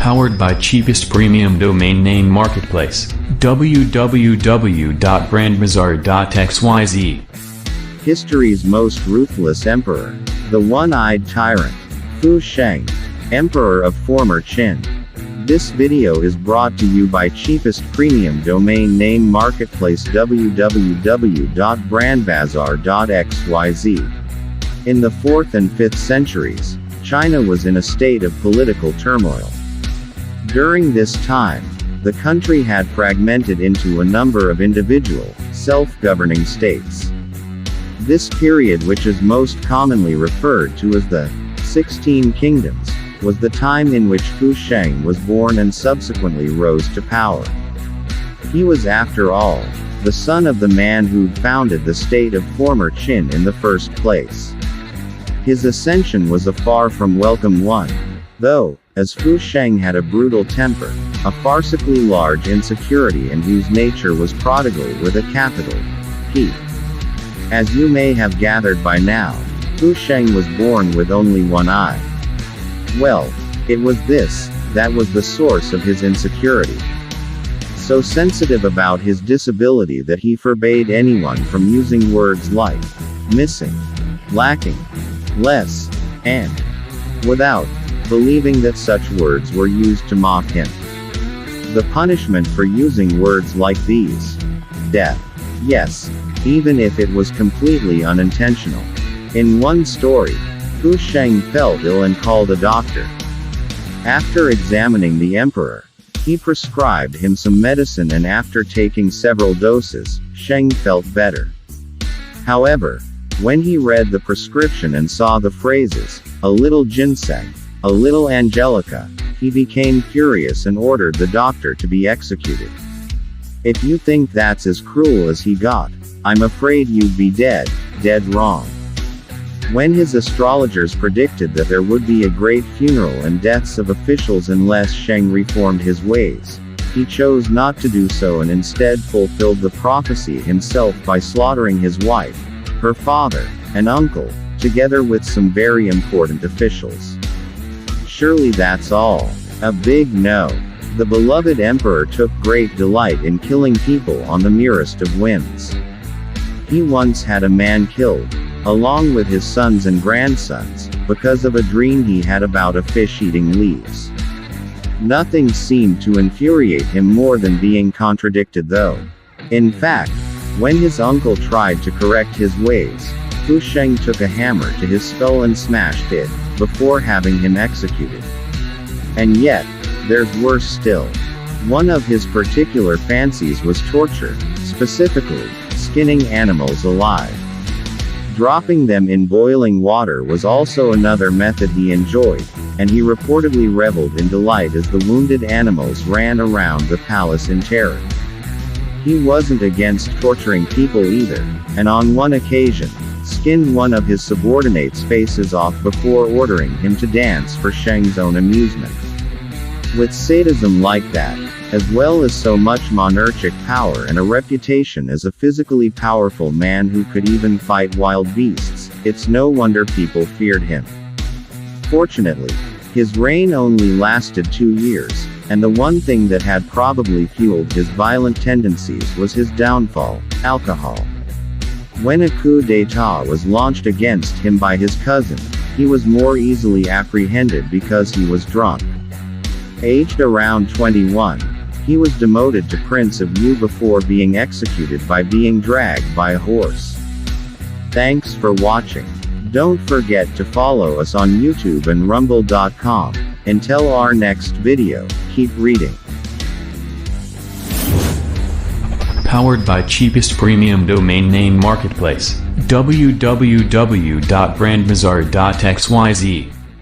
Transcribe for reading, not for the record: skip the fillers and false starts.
Powered by cheapest premium domain name marketplace, www.brandbazaar.xyz. History's most ruthless emperor, the one-eyed tyrant, Fu Sheng, emperor of former Qin. This video is brought to you by cheapest premium domain name marketplace www.brandbazaar.xyz. In the 4th and 5th centuries, China was in a state of political turmoil. During this time, the country had fragmented into a number of individual, self-governing states. This period, which is most commonly referred to as the 16 Kingdoms, was the time in which Fu Sheng was born and subsequently rose to power. He was, after all, the son of the man who'd founded the state of former Qin in the first place. His ascension was a far from welcome one, though, as Fu Sheng had a brutal temper, a farcically large insecurity, and whose nature was prodigal with a capital P. As you may have gathered by now, Fu Sheng was born with only one eye. Well, it was this that was the source of his insecurity. So sensitive about his disability that he forbade anyone from using words like missing, lacking, less, and without, believing that such words were used to mock him. The punishment for using words like these: death. Yes, even if it was completely unintentional. In one story, Fu Sheng felt ill and called a doctor. After examining the emperor, he prescribed him some medicine, and after taking several doses, Sheng felt better. However, when he read the prescription and saw the phrases, "a little ginseng, a little angelica," he became furious and ordered the doctor to be executed. If you think that's as cruel as he got, I'm afraid you'd be dead wrong. When his astrologers predicted that there would be a great funeral and deaths of officials unless Sheng reformed his ways, he chose not to do so and instead fulfilled the prophecy himself by slaughtering his wife, her father, and uncle, together with some very important officials. Surely that's all. A big no. The beloved emperor took great delight in killing people on the merest of whims. He once had a man killed, along with his sons and grandsons, because of a dream he had about a fish eating leaves. Nothing seemed to infuriate him more than being contradicted, though. In fact, when his uncle tried to correct his ways, Fu Sheng took a hammer to his skull and smashed it, before having him executed. And yet, there's worse still. One of his particular fancies was torture, specifically, skinning animals alive. Dropping them in boiling water was also another method he enjoyed, and he reportedly reveled in delight as the wounded animals ran around the palace in terror. He wasn't against torturing people either, and on one occasion, skinned one of his subordinates' faces off before ordering him to dance for Sheng's own amusement. With sadism like that, as well as so much monarchic power and a reputation as a physically powerful man who could even fight wild beasts, it's no wonder people feared him. Fortunately, his reign only lasted 2 years, and the one thing that had probably fueled his violent tendencies was his downfall: alcohol. When a coup d'état was launched against him by his cousin, he was more easily apprehended because he was drunk. Aged around 21, he was demoted to Prince of Yu before being executed by being dragged by a horse. Thanks for watching. Don't forget to follow us on YouTube and rumble.com. Until our next video, keep reading. Powered by cheapest premium domain name marketplace, www.brandbazaar.xyz.